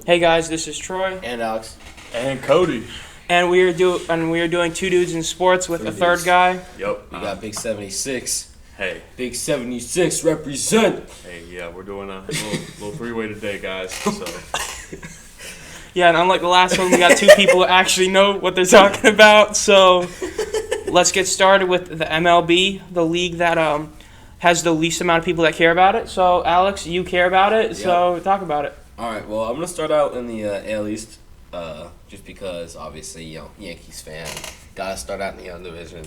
Hey guys, this is Troy, And Alex. And Kody. and we are doing Two Dudes in Sports with a third guy. Yep. We got Big 76. Hey. Big 76 represent. Hey, yeah, we're doing a little three-way today, guys. So Yeah, and unlike the last one, we got two people who actually know what they're talking about. So let's get started with the MLB, the league that has the least amount of people that care about it. So Alex, you care about it, so talk about it. All right, well, I'm going to start out in the AL East just because, obviously, Yankees fan. Got to start out in the young division.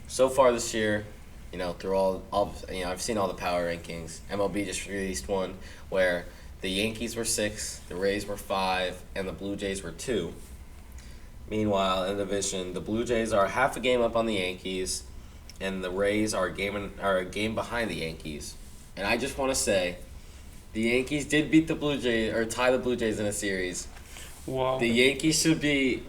So far this year, through all I've seen all the power rankings. MLB just released one where the Yankees were 6, the Rays were 5, and the Blue Jays were 2. Meanwhile, in the division, the Blue Jays are half a game up on the Yankees, and the Rays are a game behind the Yankees. And I just want to say, the Yankees did beat the Blue Jays, or tie the Blue Jays in a series. Whoa. The Yankees should be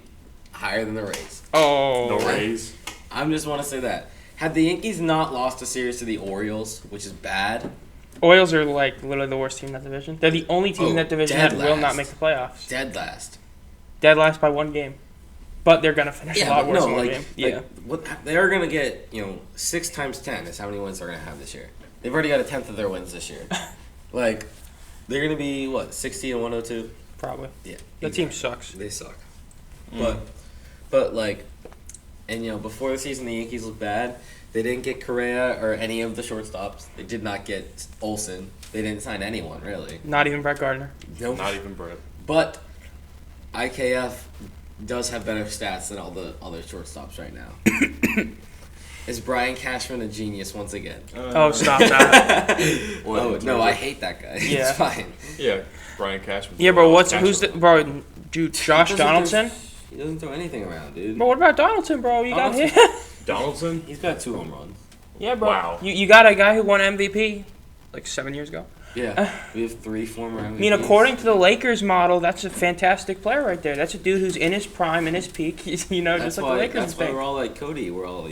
higher than the Rays. Oh. the Rays. I just want to say that. Had the Yankees not lost a series to the Orioles, which is bad. Orioles are like literally the worst team in that division. They're the only team in that division that dead will not last. make the playoffs. Dead last. Dead last by one game. But they're going to finish a lot worse than one game. Yeah. They're going to get, 6 times 10 is how many wins they're going to have this year. They've already got a tenth of their wins this year. They're going to be, 60 and 102? Probably. Yeah. The team sucks. They suck. Mm. Before the season, the Yankees looked bad. They didn't get Correa or any of the shortstops. They did not get Olsen. They didn't sign anyone, really. Not even Brett Gardner. Nope. Not even Brett. But IKF does have better stats than all the other shortstops right now. Is Brian Cashman a genius once again? Oh, stop that. No, I hate that guy. Yeah. It's fine. Yeah, Brian Cashman. Yeah, bro, dude, Josh Donaldson? He doesn't throw anything around, dude. Bro, what about Donaldson, bro? You got him. Donaldson? He's got 2 home runs. Yeah, bro. Wow. You got a guy who won MVP like 7 years ago. Yeah, we have 3 former MVPs. I mean, according to the Lakers model, that's a fantastic player right there. That's a dude who's in his prime, in his peak. Just like the Lakers. That's why we're all like Kody. We're all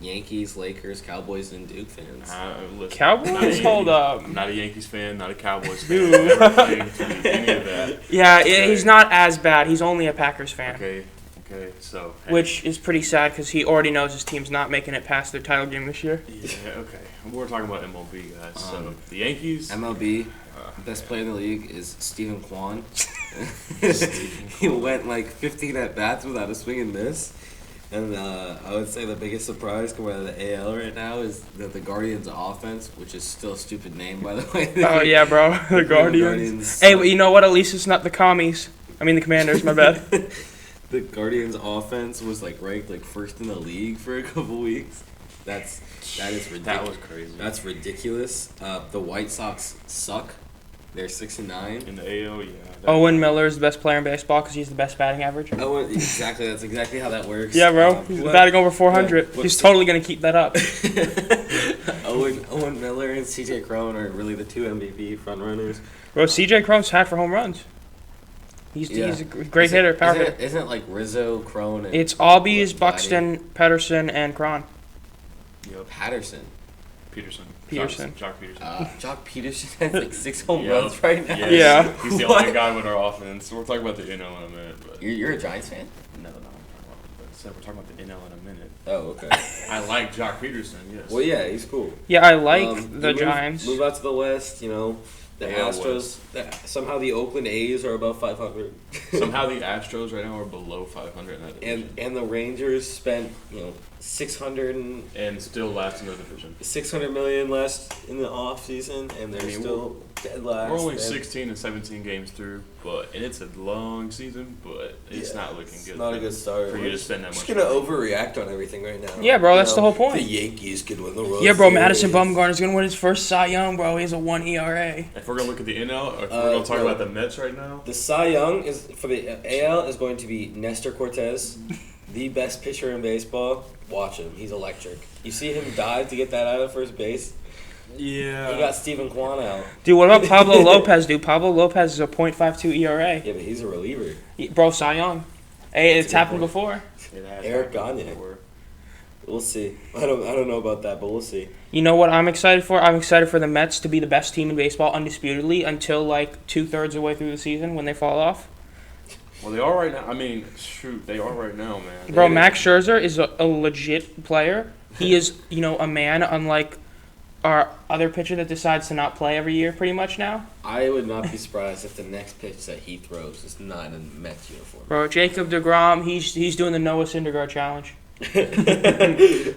Yankees, Lakers, Cowboys, and Duke fans. Listen, Cowboys? Hold up. I'm not a Yankees fan, not a Cowboys fan. Dude. Never claimed to be any of that. Yeah, Okay. he's not as bad. He's only a Packers fan. Okay, so. Hey. Which is pretty sad because he already knows his team's not making it past their title game this year. Yeah, okay. We're talking about MLB, guys. So, the Yankees. MLB, best player in the league is Stephen Kwan. He went 15 at-bats without a swing and miss. And I would say the biggest surprise coming out of the AL right now is that the Guardians' offense, which is still a stupid name, by the way. Oh, yeah, bro. The Guardians. Hey, but you know what? At least it's not the Commies. I mean, the Commanders, my bad. The Guardians' offense was ranked first in the league for a couple weeks. That is ridiculous. That was crazy. That's ridiculous. The White Sox suck. They're 6-9. In the AL, yeah. Owen Miller is the best player in baseball because he's the best batting average. Exactly. That's exactly how that works. Yeah, bro. He's batting over 400. Yeah, He's totally going to keep that up. Owen Miller and C.J. Cron are really the 2 MVP frontrunners. Bro, C.J. Cron's tied for home runs. He's a great hitter, power hitter. Isn't it Rizzo, Cron, and... It's Albies, Buxton, Pedersen, and Cron. Yep. Peterson. Peterson. Jock Peterson. Jock Peterson has 6 home runs right now. Yeah. He's the only guy with our offense. We're talking about the NL in a minute. But You're a Giants fan? No, we're talking about the NL in a minute. Oh, okay. I like Jock Peterson, yes. Well, yeah, he's cool. Yeah, I like the Giants. Move out to the West, the Yeah, Astros. Somehow the Oakland A's are above 500. Somehow the Astros right now are below 500 in that division. And the Rangers spent, 600 and still last in the division. 600 million less in the off season, and they're still dead last. We're only 16 and 17 games through, and it's a long season, but it's not looking good. Not a good start. For you to spend that much. Just gonna overreact on everything right now. Yeah, bro, that's the whole point. The Yankees could win the World Yeah, bro, Series. Madison Bumgarner's going to win his first Cy Young, bro. He has a 1 ERA. If we're gonna look at the NL, or if we're gonna talk about the Mets right now, The Cy Young is for the AL is going to be Nestor Cortez, the best pitcher in baseball. Watch him; he's electric. You see him dive to get that out of first base. yeah, He got Stephen Kwan out. Dude, what about Pablo Lopez, dude? Pablo Lopez is a .52 ERA. Yeah, but he's a reliever. Bro, Cy Young. Hey, it's happened before. It has Eric happened Gagne. before. We'll see. I don't know about that, but we'll see. You know what I'm excited for? I'm excited for the Mets to be the best team in baseball undisputedly until like 2/3 of the way through the season when they fall off. Well, they are right now. I mean, shoot, they are right now, man. Bro, Max Scherzer is a legit player. He is, a man unlike our other pitcher that decides to not play every year pretty much now. I would not be surprised if the next pitch that he throws is not in a Mets uniform. Bro, Jacob deGrom, he's doing the Noah Syndergaard challenge. The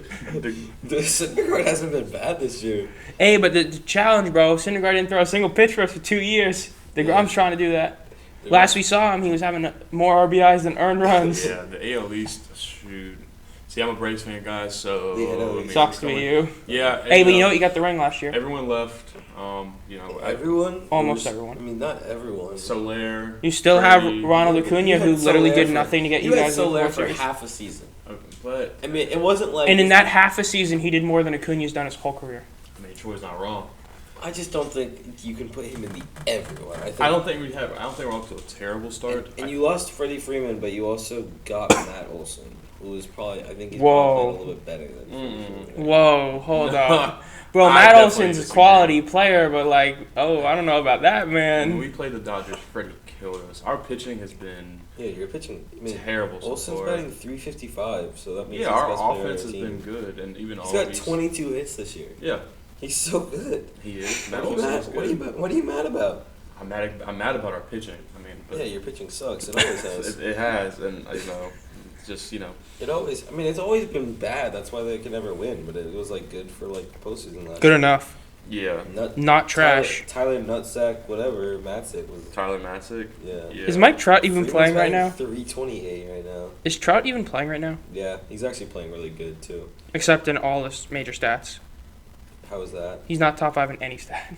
Syndergaard hasn't been bad this year. Hey, but the challenge, bro, Syndergaard didn't throw a single pitch for us for 2 years. DeGrom's trying to do that. Last we saw him, he was having more RBIs than earned runs. Yeah, the AL East, shoot. See, I'm a Braves fan, guys, so... Sucks to be you. Yeah. Hey, but you know what? You got the ring last year. Everyone left. Everyone? Almost everyone. I mean, not everyone. Soler. You still have Ronald Acuna, who literally did nothing to get you guys in the Soler World for Series. half a season. But... I mean, it wasn't like... And in that half a season, he did more than Acuna's done his whole career. I mean, Troy's not wrong. I just don't think you can put him in the everyone. I don't think we're off to a terrible start. And you lost Freddie Freeman, but you also got Matt Olson, who is probably, I think he's probably playing a little bit better than Freddie Freeman. Whoa, hold on. Bro, Matt Olson's a quality player, but I don't know about that, man. When we played the Dodgers, Freddie killed us. Our pitching has been your pitching, terrible so Olson's far. batting .355, so that means he's our the best player offense on has the team. been good, and even He's got 22 hits this year. Yeah. He's so good. He is. What are you mad about? I'm mad about our pitching. I mean, yeah, your pitching sucks. It always has. it has, and just It always. I mean, it's always been bad. That's why they could never win. But it was good for postseason last. Good enough. Yeah. Not trash. Tyler Nutsack, whatever. Matzik was. Tyler Matzik. Yeah. Is Mike Trout even playing right now? 328 right now. Is Trout even playing right now? Yeah, he's actually playing really good too. Except in all his major stats. How is that? He's not top 5 in any stat.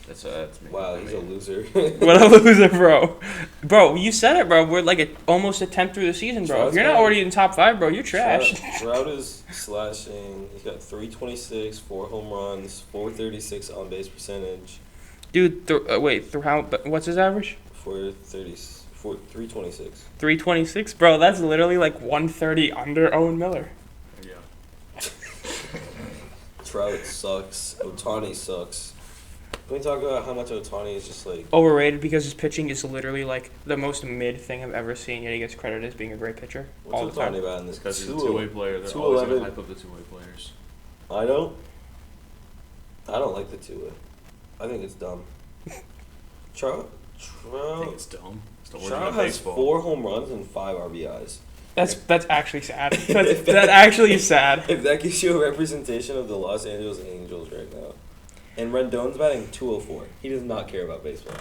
That's me. Wow, he's a loser. What a loser, bro. Bro, you said it, bro. We're almost a 10th through the season, bro. If you're not already in top 5, bro, you're trash. Trout is slashing. He's got 326, 4 home runs, 436 on base percentage. Dude, what's his average? 326. 326? Bro, that's literally 130 under Owen Miller. Yeah. Trout sucks. Ohtani sucks. Can we talk about how much Ohtani is just overrated because his pitching is literally the most mid thing I've ever seen, yet he gets credited as being a great pitcher all the time. What's Ohtani about in this? Because he's a two-way player. They're always going to hype up the two-way players. I don't like the two-way. I think it's dumb. Trout. I think it's dumb. It's the Trout has 4 home runs and 5 RBIs. That's actually sad. That actually is sad. If that gives you a representation of the Los Angeles Angels right now. And Rendon's batting .204. He does not care about baseball.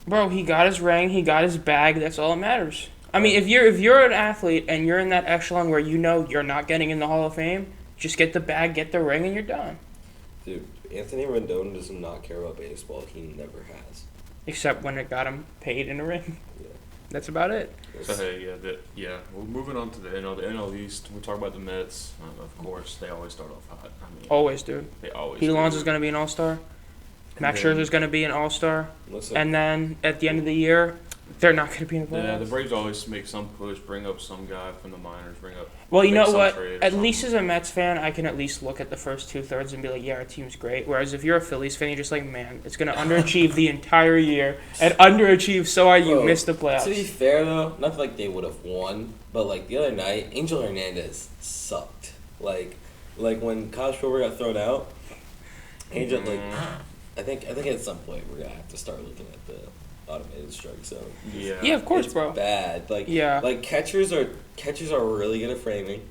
Bro, he got his ring, he got his bag, that's all that matters. I mean, if you're an athlete and you're in that echelon where you're not getting in the Hall of Fame, just get the bag, get the ring, and you're done. Dude, Anthony Rendon does not care about baseball. He never has. Except when it got him paid in a ring. Yeah. That's about it. So hey, We're moving on to the NL East. We'll talk about the Mets. Of course, they always start off hot. I mean, Always, dude. They always. Pete Alonso's going to be an all-star. Max Scherzer's going to be an all-star. And then at the end of the year, they're not going to be in the playoffs. Yeah, the Braves always make some push, bring up some guy from the minors, Well, you know what? At least as a Mets fan, I can at least look at the first 2/3 and be like, yeah, our team's great. Whereas if you're a Phillies fan, you're just like, man, it's going to underachieve the entire year. And underachieve so hard you miss the playoffs. To be fair, though, not like they would have won, but the other night, Angel Hernandez sucked. When Kyle Schwarber got thrown out, Angel, I think at some point we're going to have to start looking at the automated strike zone. Yeah, of course, it's bro. Bad. Catchers are really good at framing,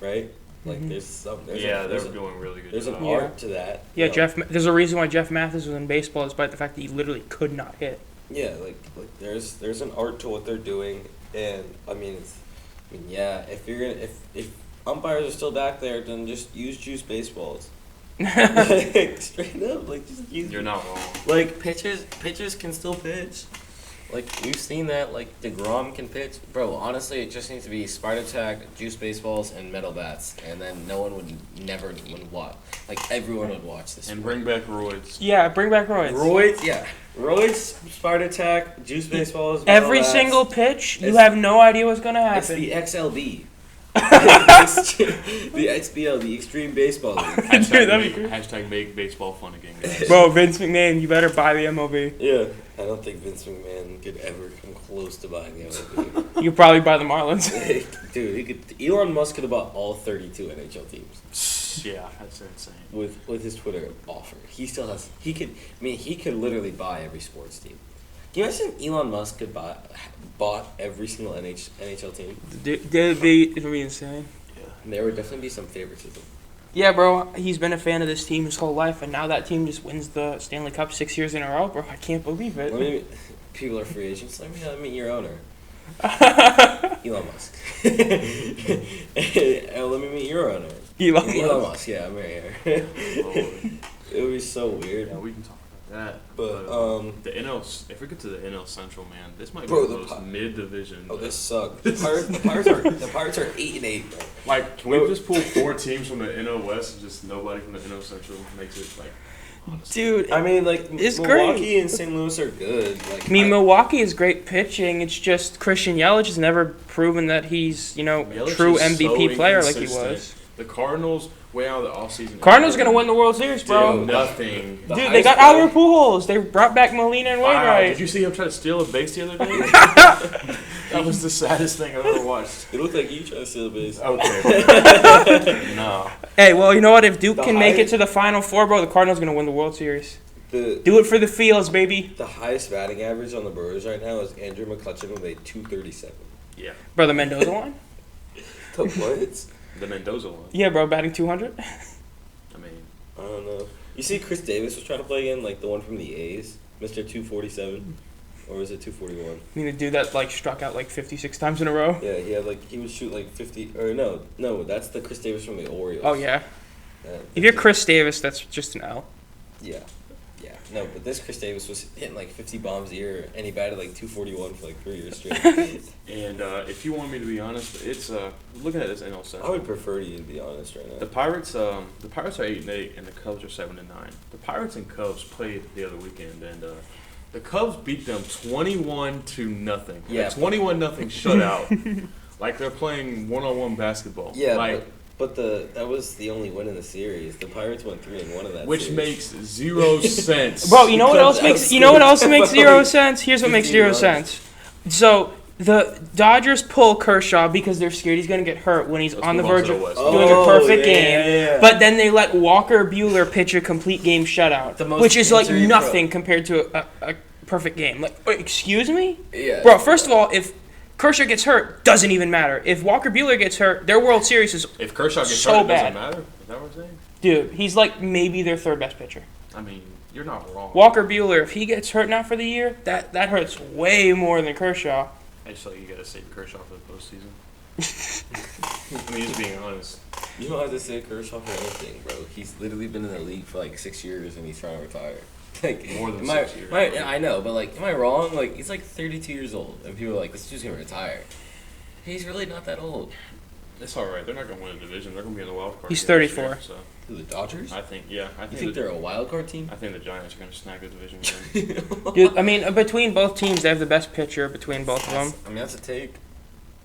right? There's they're doing really good. There's an art to that. Yeah, there's a reason why Jeff Mathis was in baseball, despite the fact that he literally could not hit. Yeah, there's an art to what they're doing, and if umpires are still back there, then just use juice baseballs. Straight up, just use. You're not wrong. Pitchers can still pitch. We've seen that. DeGrom can pitch. Bro, honestly, it just needs to be Spider Tag, juice baseballs, and metal bats, and then no one would watch. Everyone would watch this. And bring back roids. Yeah, bring back roids. Roids, Spider Tag, juice baseballs. Every single pitch, you have no idea what's gonna happen. It's the XLB. The XBL, the Extreme Baseball League. Hashtag, Dude, that'd be great. hashtag make baseball fun again, guys. Bro, Vince McMahon, you better buy the MLB. Yeah. I don't think Vince McMahon could ever come close to buying the MLB. You could probably buy the Marlins. Dude, Elon Musk could have bought all 32 NHL teams Yeah, that's insane. with his Twitter offer. He still has. He could literally buy every sports team. Can you imagine Elon Musk could bought every single NHL team? It'd be insane. Yeah. And there would definitely be some favoritism. Yeah, bro, he's been a fan of this team his whole life, and now that team just wins the Stanley Cup 6 years in a row, bro. I can't believe it. People are free agents. Let me meet your owner. Elon Musk. Let me meet your owner. Elon Musk. Yeah, I'm right here. It would be so weird. Yeah, we can talk about that. But the NL, if we get to the NL Central, man, this might be Bro, the most mid-division. Oh, this sucks. The Pirates are 8-8, bro. Like, can we just pull 4 teams from the NL West and just nobody from the NL Central makes it like? Honestly. Dude, I mean, like, it's Milwaukee great. and St. Louis are good. Like, I mean, Milwaukee is great pitching. It's just Christian Yelich has never proven that he's, Yelich true is MVP so player like he inconsistent. was. The Cardinals way out of the offseason. Cardinals gonna win the World Series, bro. Dude, nothing. The Dude, they got highest Albert Pujols. They brought back Molina and Wow, Wainwright. did you see him try to steal a base the other day? That was the saddest thing I've ever watched. It looked like you trying to steal a base. Okay. No. Hey, well, you know what? If Duke The can make it highest- to the Final Four, bro, the Cardinals gonna win the World Series. The Do it for the fields, baby. highest batting average on the Brewers right now is Andrew McCutcheon with a 237. Yeah. Bro, the Mendoza line? The what? The Mendoza one. Yeah, bro, batting 200. I mean, I don't know. You see Chris Davis was trying to play again, like the one from the A's, Mr. 247, or was it 241? I mean, the dude that struck out 56 times in a row. Yeah, he would shoot 50, or no, that's the Chris Davis from the Orioles. Oh yeah. Yeah, If you're Chris Davis, that's just an L. Yeah. No, but this Chris Davis was hitting 50 bombs a year, and he batted 241 for 3 years straight. and if you want me to be honest, it's looking at this NL I Central. would prefer you to be honest right The now. Pirates are 8-8, and the Cubs are 7-9. The Pirates and Cubs played the other weekend, and the Cubs beat them 21-0. Yeah. 21-0 shutout. Like they're playing one-on-one basketball. Yeah, but that was the only win in the series. The Pirates went 3-1 in that which series. makes 0 sense. Bro, you know what else Because makes 0 sense? Here's what makes 0 15 sense. So the Dodgers pull Kershaw because they're scared he's gonna get hurt when he's Let's on the move on verge to of the West. doing a perfect game. Yeah. But then they let Walker Buehler pitch a complete game shutout, The most which is injury nothing compared to a perfect game. Wait, excuse me, Yeah. bro. First of all, if Kershaw gets hurt, doesn't even matter. If Walker Buehler gets hurt, their World Series is If Kershaw gets so hurt, it bad. doesn't matter. Is that what I'm saying? dude. He's maybe their third best pitcher. I mean, you're not wrong. Walker Buehler, if he gets hurt now for the year, that hurts way more than Kershaw. I just thought you gotta save Kershaw for the postseason. I mean, just being honest. You don't have to say Kershaw for anything, bro. He's literally been in the league for 6 years and he's trying to retire. More than am I- 6 years. I know, but am I wrong? He's 32 years old, and people are like, this dude's gonna retire. He's really not that old. It's all right. They're not gonna win a division. They're gonna be in the wild card. He's game this 34. year, so Who, the Dodgers? I think, You think they're a wild card team? I think the Giants are gonna snag the division again. Dude, I mean, between both teams, they have the best pitcher between both of them. That's a take.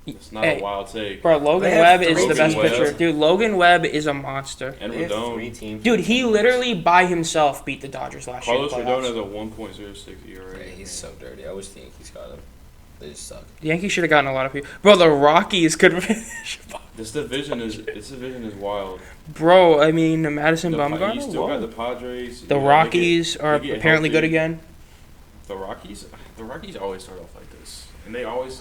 It's not Hey, a wild take. Bro, Logan They have Webb is three the best teams. pitcher. Dude, Logan Webb is a monster. And They have 3 Rodon. teams. Dude, he literally by himself beat the Dodgers last year. in Carlos the Rodon playoffs. has a 1.06 ERA. Yeah, he's so dirty. I wish the Yankees got him. They just suck. The Yankees should have gotten a lot of people. Bro, the Rockies could finish. This division is wild. Bro, I mean, Madison You Bumgarner. still got Whoa. the Padres. The you know, Rockies are they get apparently good healthy. again. The Rockies always start off like this, and they're always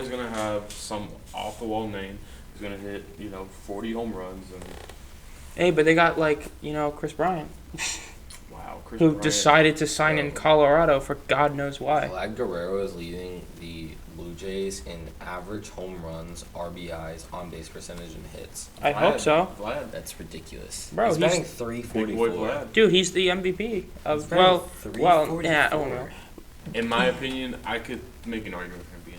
gonna have some off the wall name who's gonna hit 40 home runs and Hey, but they got Chris Bryant, wow, Chris who Bryant. decided to sign in Colorado for God knows why. Vlad Guerrero is leading the Blue Jays in average home runs, RBIs, on-base percentage, and hits. I hope so. Vlad, That's ridiculous. Bro, he's he's- batting big 344. boy Vlad. Dude, he's the MVP of He's batting yeah, I 344. don't know. In my opinion, I could make an argument for him being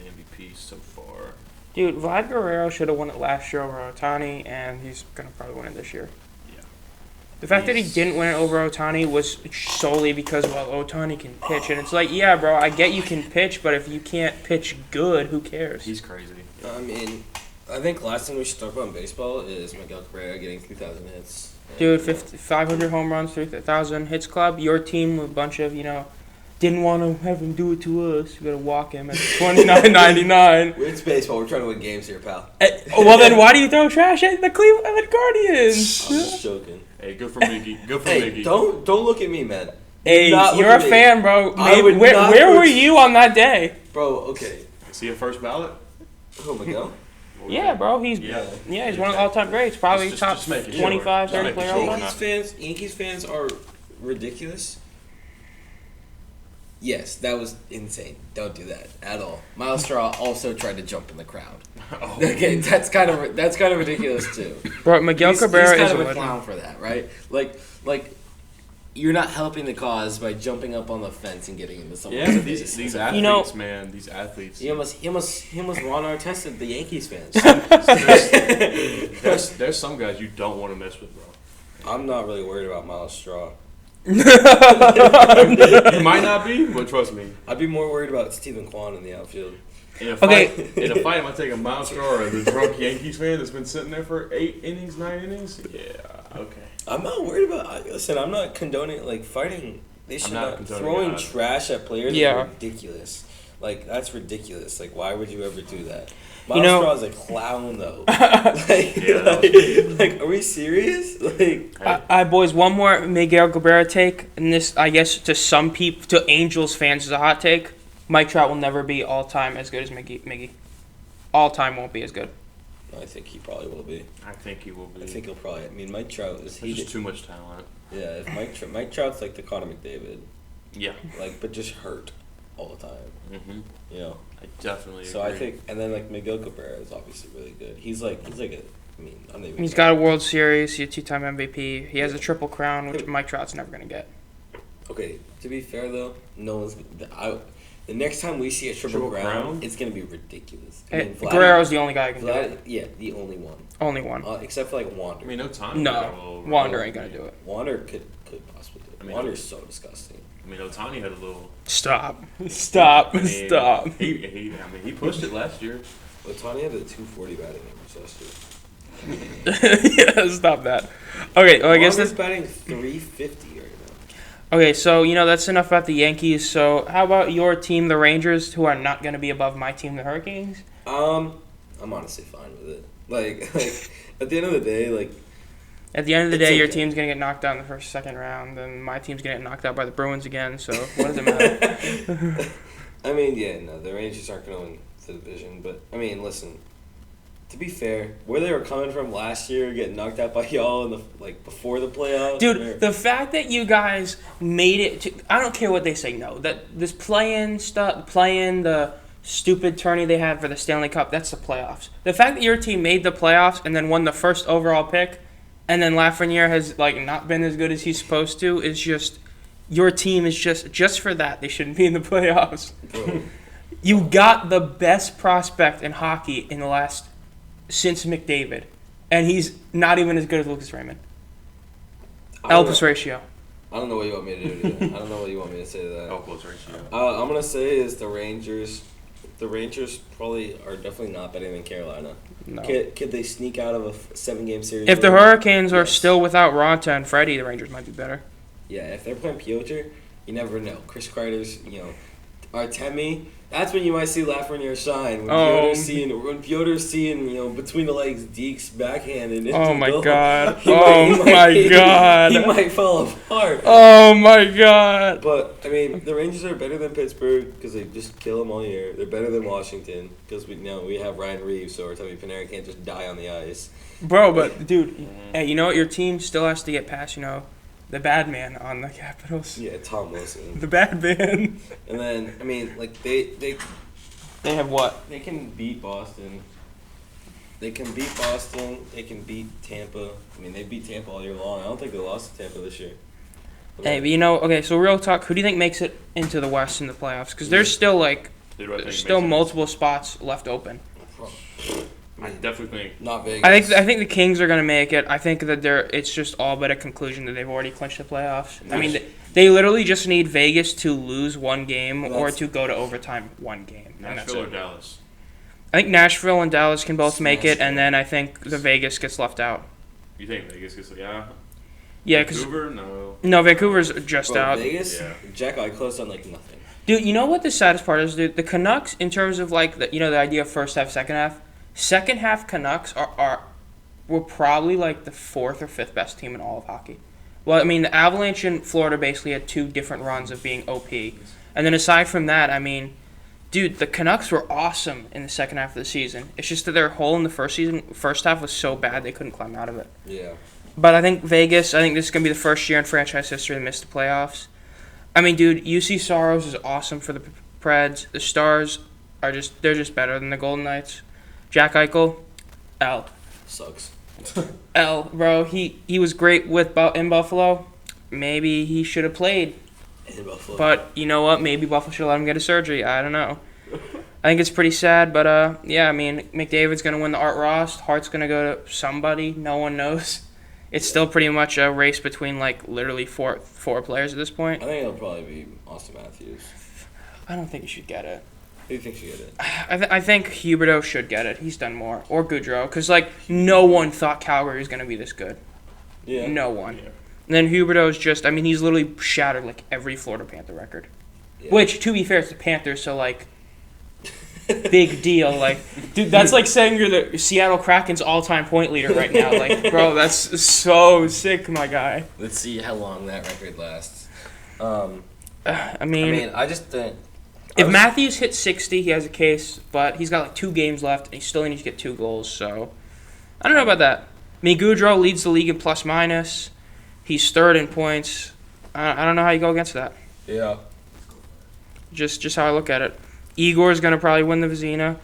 MVP so far. Dude, Vlad Guerrero should have won it last year over Ohtani, and he's gonna probably win it this year. Yeah. The fact that he didn't win it over Ohtani was solely because, Ohtani can pitch. And it's yeah, bro, I get you can pitch, but if you can't pitch good, who cares? He's crazy. I mean, I think last thing we should talk about in baseball is Miguel Cabrera getting 3,000 hits. Dude, 500 home runs, 3,000 hits club. Your team with a bunch of, didn't want to have him do it to us. We got to walk him at 29.99. It's baseball. We're trying to win games here, pal. Well, then why do you throw trash at the Cleveland Guardians? I'm just joking. Hey, good for Mickey. Good for Mickey. Don't look at me, man. Hey, you're a fan, bro. Maybe, where were you on that day? Bro, okay. Is he a first ballot? Oh, Miguel? Yeah, bro. He's he's one of the all-time greats. Probably Just top making 25, sure. 30 player. Yankees fans are ridiculous. Yes, that was insane. Don't do that at all. Miles Straw also tried to jump in the crowd. Oh. Okay, that's kind of ridiculous too. Bro, Miguel Cabrera he's is kind of a legend. clown for that, right? Like you're not helping the cause by jumping up on the fence and getting into someone's Yeah, face. these athletes, man. These athletes. He almost Ron Artest the Yankees fans. There's some guys you don't want to mess with, bro. I'm not really worried about Miles Straw. You might not be, but trust me. I'd be more worried about Stephen Kwan in the outfield. In a fight, am I taking Miles Straw or the drunk Yankees fan that's been sitting there for 8 innings, 9 innings? Yeah, okay. I'm not worried about. Listen, I'm not condoning fighting. They should not throwing trash at players. Yeah. Is ridiculous. That's ridiculous. Why would you ever do that? Miles Straw is a clown, though. Are we serious? Boys, one more Miguel Cabrera take, and this, I guess, to some people, to Angels fans, is a hot take. Mike Trout will never be all-time as good as Miggy. All-time won't be as good. I think he probably will be. I think he will be. I think he'll probably. Mike Trout is. There's just too much talent. Yeah, if Mike Trout's like the Connor McDavid. Yeah. But just hurt all the time. Mm-hmm. I definitely. So agree. I think, and then Miguel Cabrera is obviously really good. He's like a. I'm not even. He's got a World Series. He's a 2-time MVP. He has a triple crown, which Mike Trout's never gonna get. Okay, to be fair though, no one's. The next time we see a triple crown, it's gonna be ridiculous. Guerrero's the only guy who can do it. Yeah, the only one. Only one. Except for Wander. Otani. No, Wander ain't gonna do it. Wander could possibly do it. Wander's so disgusting. Otani had a little. Stop. Stop. He pushed it last year. Otani had a 240 batting average last year. Yeah, stop that. Okay, well, I guess that's batting 350 right now. Okay, so that's enough about the Yankees. So how about your team, the Rangers, who are not going to be above my team, the Hurricanes? I'm honestly fine with it. At the end of the day, At the end of the day, your team's going to get knocked out in the second round, and my team's going to get knocked out by the Bruins again, so what does it matter? The Rangers aren't going to win the division, but, listen, to be fair, where they were coming from last year, getting knocked out by y'all in the before the playoffs. Dude, the fact that you guys made it to, I don't care what they say, no. That this play-in stuff, the stupid tourney they had for the Stanley Cup, that's the playoffs. The fact that your team made the playoffs and then won the first overall pick, and then Lafreniere has not been as good as he's supposed to, is just, your team is just for that, they shouldn't be in the playoffs. Bro. You got the best prospect in hockey in the last since McDavid, and he's not even as good as Lucas Raymond. Elvis ratio. I don't know what you want me to do to that. I don't know what you want me to say to that. Elvis ratio. I'm gonna say is the Rangers. The Rangers probably are definitely not better than Carolina. No. Could they sneak out of a 7-game series? If the Hurricanes are still without Ronta and Freddie, the Rangers might be better. Yeah, if they're playing Piotr, you never know. Chris Kreider's, Artemi. That's when you might see Lafreniere shine. When Piotr's seeing, between the legs, Deke's backhanded. Oh my God! God! He might fall apart. Oh my God! But the Rangers are better than Pittsburgh because they just kill them all year. They're better than Washington because we have Ryan Reeves, so Artemi Panarin can't just die on the ice. Bro, but dude, hey, you know what? Your team still has to get past, the bad man on the Capitals. Yeah, Tom Wilson. The bad man. And then they have what? They can beat Boston. They can beat Boston. They can beat Tampa. They beat Tampa all year long. I don't think they lost to Tampa this year. Hey, but okay, so real talk, who do you think makes it into the West in the playoffs? Because there's still multiple spots left open. I definitely think not Vegas. I think the Kings are gonna make it. I think that it's just all but a conclusion that they've already clinched the playoffs. They literally just need Vegas to lose one game or to go to overtime one game. Nashville or Dallas. I think Nashville and Dallas can both make it, Nashville. and then I think the Vegas gets left out. You think Vegas gets yeah? Yeah, because Vancouver, no. no, Vancouver's just Bro, out. Vegas, Yeah. Jack Eichler's done like nothing. Dude, you know what the saddest part is, dude? The Canucks, in terms of like the the idea of first half, second half Canucks were probably like the fourth or fifth best team in all of hockey. Well, I mean, the Avalanche and Florida basically had two different runs of being OP, and then aside from that, I mean, dude, the Canucks were awesome in the second half of the season. It's just that their hole in the first half was so bad they couldn't climb out of it. Yeah. But I think Vegas, I think this is gonna be the first year in franchise history they missed the playoffs. I mean, dude, UC Soros is awesome for the Preds. The Stars they're just better than the Golden Knights. Jack Eichel, L. Sucks. L, bro. He was great in Buffalo. Maybe he should have played. In Buffalo. But you know what? Maybe Buffalo should let him get a surgery. I don't know. I think it's pretty sad, but yeah, I mean, McDavid's gonna win the Art Ross. Hart's gonna go to somebody. No one knows. It's still pretty much a race between like literally four players at this point. I think it'll probably be Austin Matthews. I don't think he should get it. Who do you think should get it? I think Huberdeau should get it. He's done more. Or Goudreau. Because, like, no one thought Calgary was going to be this good. Yeah. No one. Yeah. And then Huberdeau's just, I mean, he's literally shattered, like, every Florida Panther record. Yeah. Which, to be fair, it's the Panthers, so, like, big deal. Like, dude, that's like saying you're the Seattle Kraken's all-time point leader right now. Like, bro, that's so sick, my guy. Let's see how long that record lasts. I mean, I just think... if Matthews hits 60, he has a case, but he's got like 2 games left, and he still needs to get 2 goals, so I don't know about that. I mean, Goudreau leads the league in plus-minus. He's third in points. I don't know how you go against that. Yeah. Just how I look at it. Igor's going to probably win the Vezina,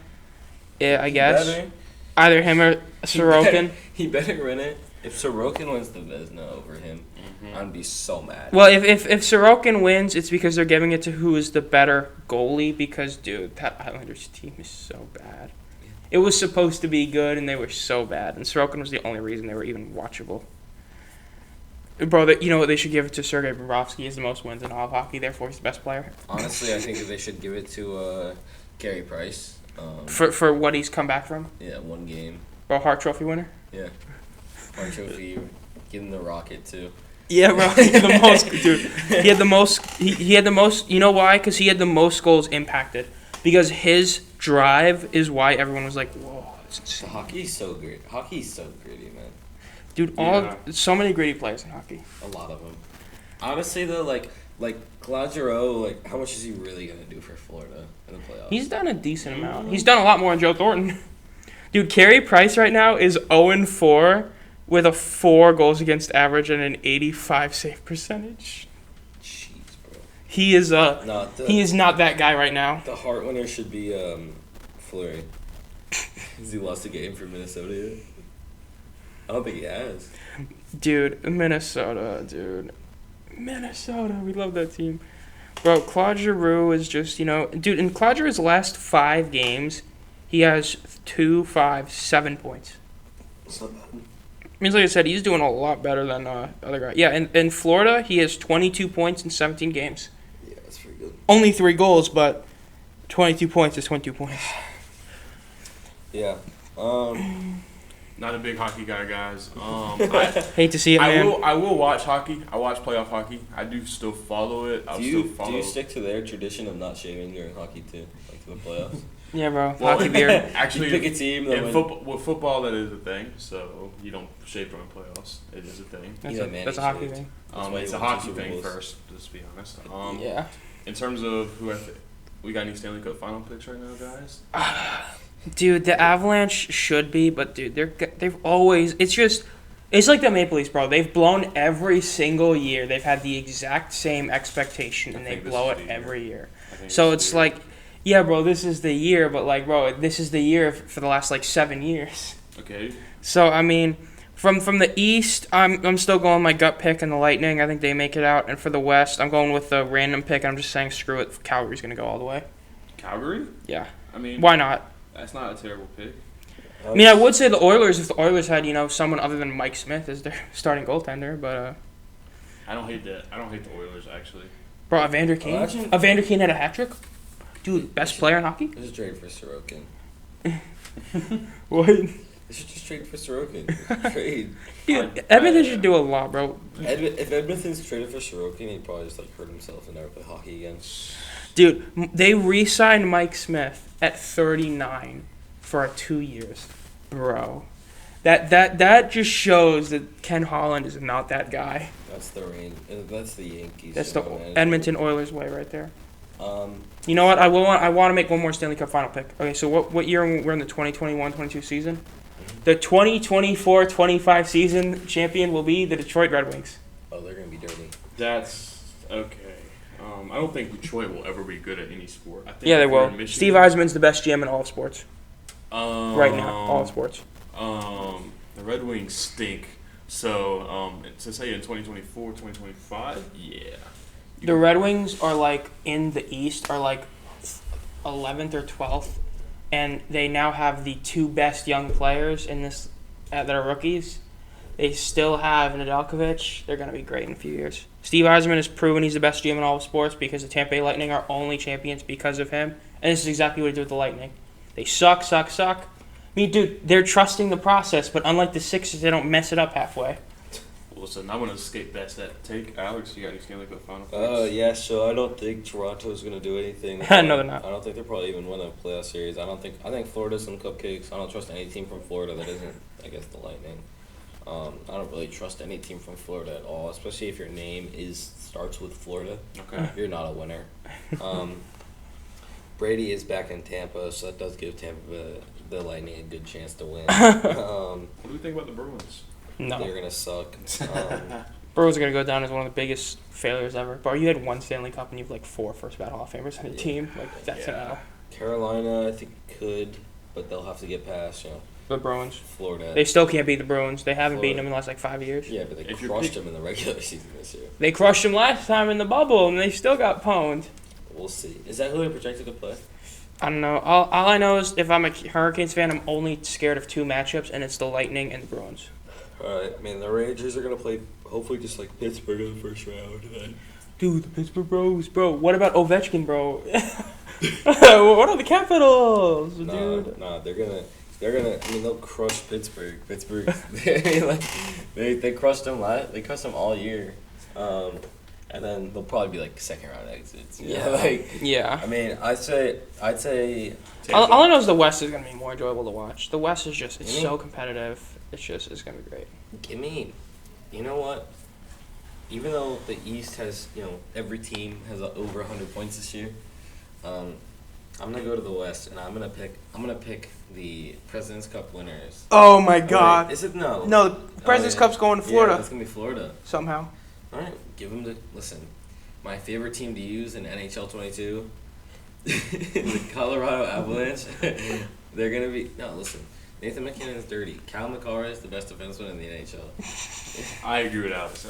I guess. Better. Either him or Sorokin. He better win it. If Sorokin wins the Vezina over him, I'm going to be so mad. Well, if Sorokin wins, it's because they're giving it to who is the better goalie because, dude, that Islanders team is so bad. It was supposed to be good, and they were so bad. And Sorokin was the only reason they were even watchable. Bro, you know what? They should give it to Sergei Bobrovsky. He has the most wins in all of hockey. Therefore, he's the best player. Honestly, I think that they should give it to Carey Price. For what he's come back from. Yeah, 1 game. Bro, Hart Trophy winner. Yeah. Hart Trophy. Give him the Rocket, too. Yeah, bro. He had the most, dude. He had the most. He had the most. You know why? Because he had the most goals impacted. Because his drive is why everyone was like, "Whoa, that's insane." Hockey's so great. Hockey's so gritty, man. Dude, so many gritty players in hockey. A lot of them. Honestly, though, like Claude Giroux, like, how much is he really gonna do for Florida in the playoffs? He's done a decent amount. He's done a lot more than Joe Thornton. Dude, Carey Price right now is 0-4 with a 4 goals against average and an 85 save percentage. Jeez, bro. He is not that guy right now. The Hart winner should be Fleury. Has he lost a game for Minnesota yet? I don't think he has. Dude, Minnesota, we love that team. Bro, Claude Giroux is just, dude, in Claude Giroux's last 5 games, he has 7 points. That's not bad. Means, like I said, he's doing a lot better than other guys. Yeah, in Florida, he has 22 points in 17 games. Yeah, that's pretty good. Only 3 goals, but 22 points is 22 points. Yeah. Not a big hockey guy, guys. I Hate to see it, man. I will watch hockey. I watch playoff hockey. I do still follow it. Do you stick to their tradition of not shaving during hockey too, like to the playoffs? Yeah, bro. Well, Hockey beard. Actually, you pick a team. That in football, that is a thing. So you don't shave during playoffs. It is a thing. That's a hockey thing. It's a hockey thing first, just to be honest. Yeah. In terms of we got any Stanley Cup final picks right now, guys? Dude, the Avalanche should be, but dude, they've always. It's like the Maple Leafs, bro. They've blown every single year. They've had the exact same expectation, and they blow it every year. So it's like, yeah, bro, this is the year, but like, bro, this is the year for the last like 7 years. Okay. So I mean, from the East, I'm still going my gut pick and the Lightning. I think they make it out, and for the West, I'm going with the random pick. I'm just saying, screw it. Calgary's gonna go all the way. Calgary? Yeah. I mean, why not? That's not a terrible pick. I mean, I would say the Oilers if the Oilers had, someone other than Mike Smith as their starting goaltender, but I don't hate that. I don't hate the Oilers actually. Bro, Evander Kane. Evander Kane had a hat trick. Dude, best player in hockey. This is trade for Sorokin. What? They should just trade for Sorokin. Trade. Dude, Edmonton should do a lot, bro. If Edmonton's traded for Sorokin, he'd probably just like hurt himself and never play hockey again. Dude, they re-signed Mike Smith at 39 for 2 years, bro. That just shows that Ken Holland is not that guy. That's the Yankees. That's the Edmonton Oilers way right there. Um, You know what? I want to make one more Stanley Cup final pick. Okay, so what year we're in the 2021-22 season? The 2024-25 season champion will be the Detroit Red Wings. oh, they're gonna be dirty. That's okay. I don't think Detroit will ever be good at any sport. I think Yeah, they if you're will. in Michigan- Steve Eisman's the best GM in all of sports right now. All of sports. The Red Wings stink. So, to say in 2024, 2025, yeah. The Red Wings are like in the East are like 11th or 12th, and they now have the two best young players in this that are rookies. They still have Nedeljkovic. They're going to be great in a few years. Steve Eisman has proven he's the best GM in all of sports because the Tampa Bay Lightning are only champions because of him, and this is exactly what he did with the Lightning. They suck. I mean, dude, they're trusting the process, but unlike the Sixers, they don't mess it up halfway. Well, listen, I'm going to escape that take. Alex, you got any Stanley Cup final picks? Yeah, so I don't think Toronto's gonna do anything. No, they're not. I don't think they'll probably even win a playoff series. I think Florida's some cupcakes. I don't trust any team from Florida that isn't, I guess, the Lightning. I don't really trust any team from Florida at all, especially if your name starts with Florida. Okay. You're not a winner. Brady is back in Tampa, so that does give Tampa the Lightning a good chance to win. What do you think about the Bruins? No. They're gonna suck. Bruins are going to go down as one of the biggest failures ever. Bro, you had one Stanley Cup and you have like 4 first ballot Hall of Famers on your team. Like, that's an L. Carolina, I think could, but they'll have to get past The Bruins. Florida. They still can't beat the Bruins. They haven't Florida. beaten them in the last like 5 years. Yeah, but they If you're crushed them in the regular season this year. They crushed them last time in the bubble, and they still got pwned. We'll see. Is that who they're projected to play? I don't know. All I know is if I'm a Hurricanes fan, I'm only scared of 2 matchups, and it's the Lightning and the Bruins. All right. I mean, the Rangers are gonna play hopefully just like Pittsburgh in the first round. Dude, the Pittsburgh Bros, bro. What about Ovechkin, bro? What are the Capitals, dude? Nah, they're gonna. I mean, they'll crush Pittsburgh. They crushed them They crushed them all year, and then they'll probably be like second round exits. Yeah. I mean, I'd say. All I know is the West is gonna be more enjoyable to watch. The West is just it's Mhm. so competitive. It's gonna be great. You know what? Even though the East has, every team has over 100 points this year, I'm gonna go to the West and I'm gonna pick the President's Cup winners. Oh my God! Wait, is it no? No, the President's Cup's going to Florida Yeah, it's gonna be Florida. somehow. All right, listen. My favorite team to use in NHL 22, the Colorado Avalanche. They're gonna be listen. Nathan McKinnon is dirty. Cal McCarr is the best defenseman in the NHL. I agree with Alex.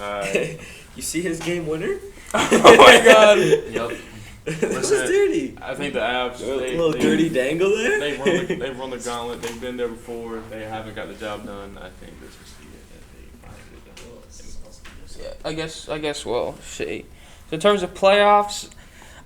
You see his game winner? Oh my God! Yep. That was dirty. I think the Avs. A little dirty dangle there. They've run the gauntlet. They've been there before. They haven't got the job done. I think this is the year that they finally get it done. I guess we'll see. So in terms of playoffs,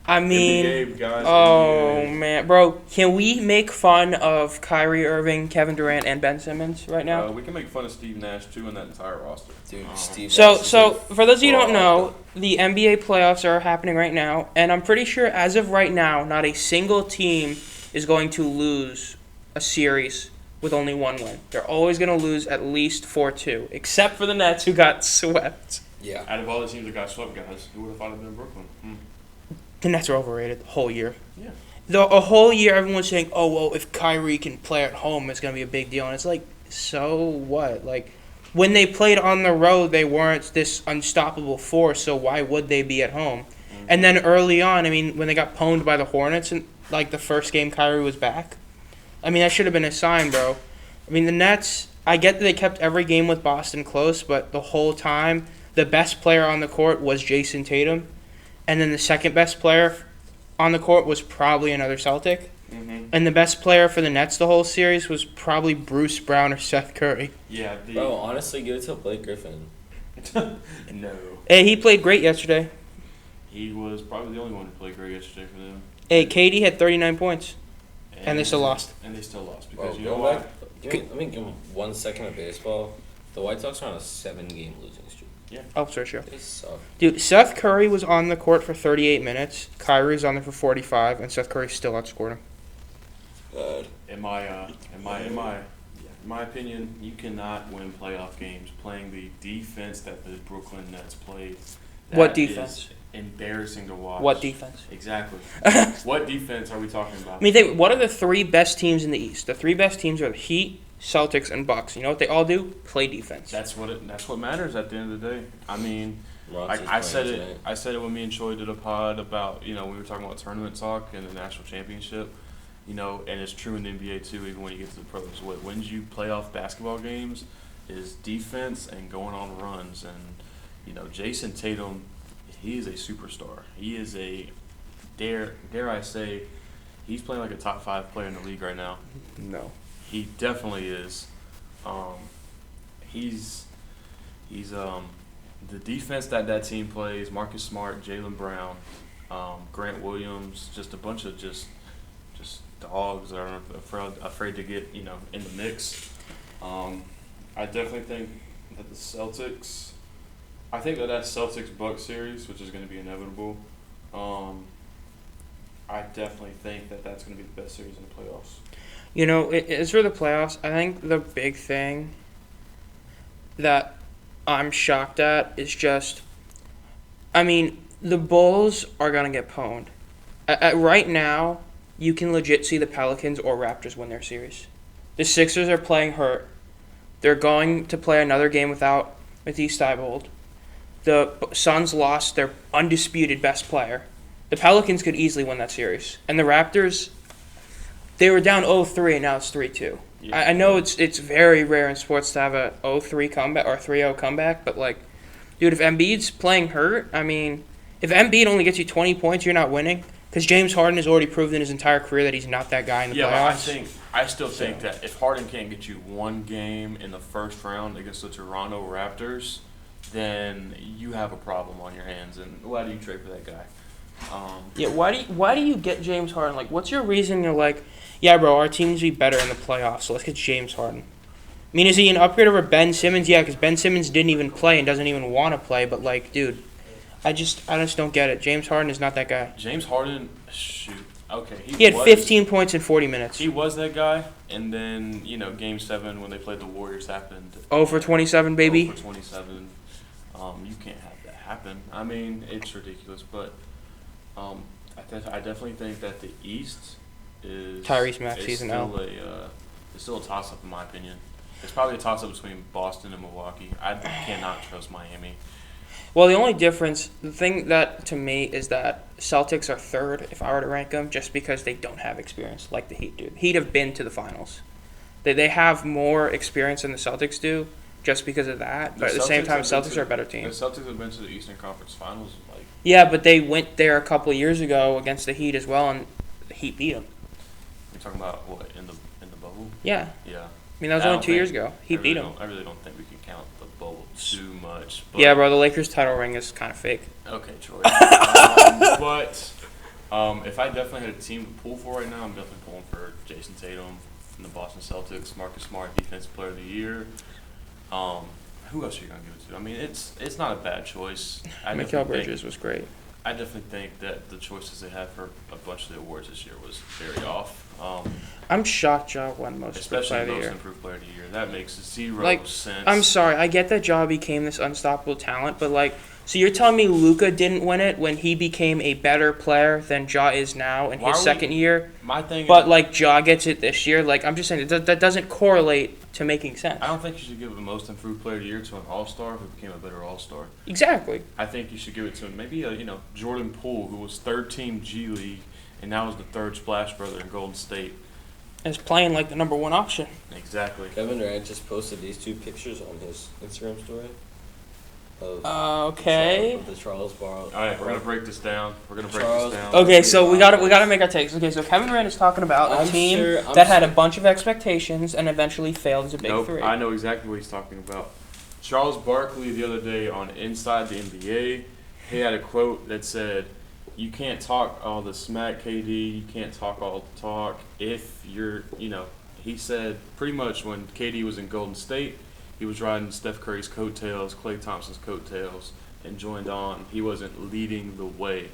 I mean, NBA, guys, oh NBA. man, bro, can we make fun of Kyrie Irving, Kevin Durant, and Ben Simmons right now? We can make fun of Steve Nash too and that entire roster. Dude, Steve. So Nash is for those of you who don't fraud. know, the NBA playoffs are happening right now, and I'm pretty sure as of right now, not a single team is going to lose a series with only one win. They're always going to lose at least 4-2, except for the Nets who got swept. Yeah. Out of all the teams that got swept, guys, who would have thought it'd been Brooklyn? The Nets are overrated the whole year. Yeah. A whole year, everyone's saying, oh, well, if Kyrie can play at home, it's going to be a big deal. And it's like, so what? Like, when they played on the road, they weren't this unstoppable force, so why would they be at home? Mm-hmm. And then early on, I mean, when they got pwned by the Hornets, and like the first game Kyrie was back, I mean, that should have been a sign, bro. I mean, the Nets, I get that they kept every game with Boston close, but the whole time, the best player on the court was Jason Tatum. And then the second best player on the court was probably another Celtic. Mm-hmm. And the best player for the Nets the whole series was probably Bruce Brown or Seth Curry. Yeah. Bro, honestly, give it to Blake Griffin. No. Hey, he played great yesterday. He was probably the only one who played great yesterday for them. Hey, Kady had 39 points. And And they still lost. And they still lost because Bro, you know why? Let me give them 1 second of baseball. The White Sox are on a 7-game losing streak. Oh, sorry, sure. They suck. Dude, Seth Curry was on the court for 38 minutes. Kyrie was on there for 45, and Seth Curry still outscored him. God. In my opinion, you cannot win playoff games playing the defense that the Brooklyn Nets played. What That defense? is embarrassing to watch. What defense? Exactly. What defense are we talking about? I mean, what are the three best teams in the East? The three best teams are the Heat, Celtics, and Bucks. You know what they all do? Play defense. That's what matters at the end of the day. I mean, Rockets I said playing it. tonight. I said it when me and Troy did a pod about we were talking about tournament talk and the national championship. And it's true in the NBA too. Even when you get to the pros, what wins you playoff basketball games is defense and going on runs. And Jason Tatum, he is a superstar. He is a dare I say, he's playing like a top 5 player in the league right now. No. He definitely is. He's the defense that team plays. Marcus Smart, Jaylen Brown, Grant Williams, just a bunch of just dogs that are afraid to get in the mix. I definitely think that the Celtics. I think that Celtics Bucks series, which is going to be inevitable. I definitely think that that's going to be the best series in the playoffs. As for the playoffs, I think the big thing that I'm shocked at is just, the Bulls are going to get pwned. Right now, you can legit see the Pelicans or Raptors win their series. The Sixers are playing hurt. They're going to play another game with Matisse Thybulle. The Suns lost their undisputed best player. The Pelicans could easily win that series. And the Raptors, they were down 0-3 and now it's 3-2. Yeah. I know it's very rare in sports to have a 0-3 comeback or 3-0 comeback, but dude, if Embiid's playing hurt, if Embiid only gets you 20 points, you're not winning. Because James Harden has already proven his entire career that he's not that guy in the playoffs. But I still think that if Harden can't get you one game in the first round against the Toronto Raptors, then you have a problem on your hands. And why do you trade for that guy? Why do you get James Harden? What's your reason? You're like, yeah, bro, our team needs to be better in the playoffs, so let's get James Harden. Is he an upgrade over Ben Simmons? Yeah, because Ben Simmons didn't even play and doesn't even want to play. But dude, I just don't get it. James Harden is not that guy. James Harden, shoot. Okay. He had 15 points in 40 minutes. He was that guy, and then, Game 7 when they played the Warriors happened. 0 for 27, baby. 0 for 27. You can't have that happen. It's ridiculous, but I definitely think that the East is Tyrese Maxey's an L. It's still a toss-up in my opinion. It's probably a toss-up between Boston and Milwaukee. I cannot trust Miami. Well, the thing that to me is that Celtics are third if I were to rank them, just because they don't have experience like the Heat do. Heat have been to the finals. They have more experience than the Celtics do, just because of that. But at the same time, Celtics are a better team. The Celtics have been to the Eastern Conference Finals. Yeah, but they went there a couple of years ago against the Heat as well, and the Heat beat them. You're talking about what in the bubble? Yeah. Yeah. That was only 2 years ago. He beat them. I really don't think we can count the bubble too much. But yeah, bro, the Lakers title ring is kind of fake. Okay, Troy. But if I definitely had a team to pull for right now, I'm definitely pulling for Jason Tatum from the Boston Celtics, Marcus Smart, Defensive Player of the Year. Who else are you gonna give it to? It's not a bad choice. Mikal Bridges was great. I definitely think that the choices they had for a bunch of the awards this year was very off. I'm shocked Ja won most Especially player of the most year. improved player of the year. That makes zero sense. I'm sorry, I get that Ja became this unstoppable talent, but so you're telling me Luka didn't win it when he became a better player than Ja is now in his second year? My thing but Ja gets it this year. I'm just saying that doesn't correlate to making sense. I don't think you should give the most improved player of the year to an all-star who became a better all-star. Exactly. I think you should give it to maybe Jordan Poole, who was third team G League and now is the third Splash Brother in Golden State. Is playing like the number one option. Exactly. Kevin Durant just posted these two pictures on his Instagram story. Okay. Of the Charles Barkley. All right, we're gonna break this down. Okay, so we gotta make our takes. Okay, so Kevin Durant is talking about a team that had a bunch of expectations and eventually failed as a big three. I know exactly what he's talking about. Charles Barkley the other day on Inside the NBA, he had a quote that said, you can't talk all the smack, KD. You can't talk all the talk if you're, he said pretty much when KD was in Golden State, he was riding Steph Curry's coattails, Klay Thompson's coattails, and joined on. He wasn't leading the way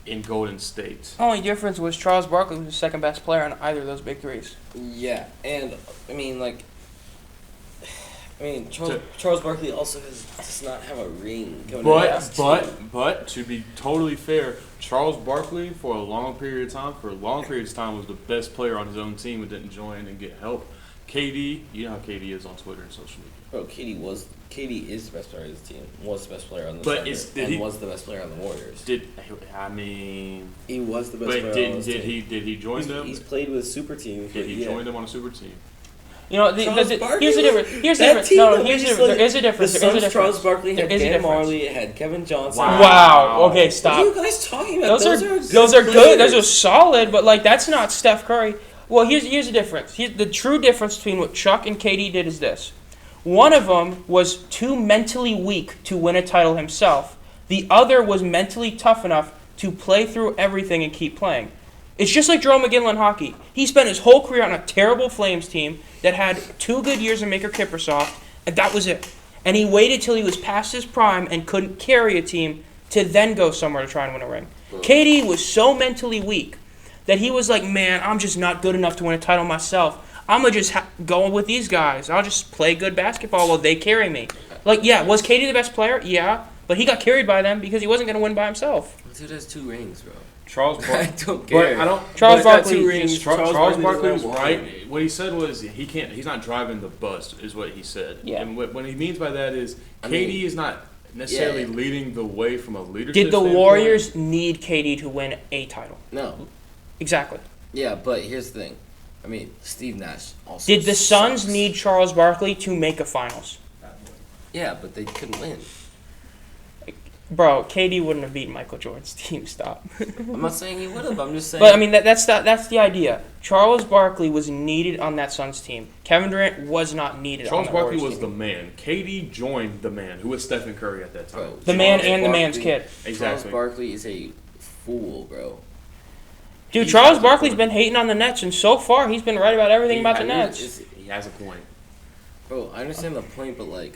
in Golden State. Only difference was Charles Barkley was the second best player on either of those big threes. Yeah, and Charles Barkley also does not have a ring. But to be totally fair, Charles Barkley for a long period of time was the best player on his own team and didn't join and get help. KD, you know how KD is on Twitter and social media. Bro, KD is the best player of his team. Was the best player on the But Thunder, was the best player on the Warriors. He was the best player on his team. Did he join them? He's played with super teams. Did he join them on a super team? Here's the difference. Here's the difference. There is a difference. The Suns, Charles Barkley had Dan Marley, it had Kevin Johnson. Wow. Okay, stop. What are you guys talking about? Those are good. Those are solid, but that's not Steph Curry. Well, here's the difference. The true difference between what Chuck and KD did is this. One of them was too mentally weak to win a title himself. The other was mentally tough enough to play through everything and keep playing. It's just like Jerome McGinley in hockey. He spent his whole career on a terrible Flames team that had 2 good years of Maker Kippersoft, and that was it. And he waited till he was past his prime and couldn't carry a team to then go somewhere to try and win a ring. KD was so mentally weak that he was like, man, I'm just not good enough to win a title myself. I'm going to just go with these guys. I'll just play good basketball while they carry me. Was KD the best player? Yeah. But he got carried by them because he wasn't going to win by himself. Dude has 2 rings, bro. Charles Barkley. I don't care. Charles Barkley. Charles Barkley was right. What he said was he can't. He's not driving the bus, is what he said. Yeah. And what he means by that is KD is not necessarily leading the way from a leadership. Did the standpoint. Warriors need KD to win a title? No. Exactly. Yeah, but here's the thing. Steve Nash also. Did the Suns sucks. need Charles Barkley to make a finals? Yeah, but they couldn't win. Bro, KD wouldn't have beaten Michael Jordan's team. Stop. I'm not saying he would have. I'm just saying. But that's the idea. Charles Barkley was needed on that Suns team. Kevin Durant was not needed. Charles on that Barkley Warriors was team. the man. KD joined the man, who was Stephen Curry at that time. Bro, The man and the man's kid. Exactly. Charles Barkley is a fool, bro. Dude, Charles Barkley's been hating on the Nets, and so far he's been right about everything about the Nets. He has a point. Bro, I understand the point, but do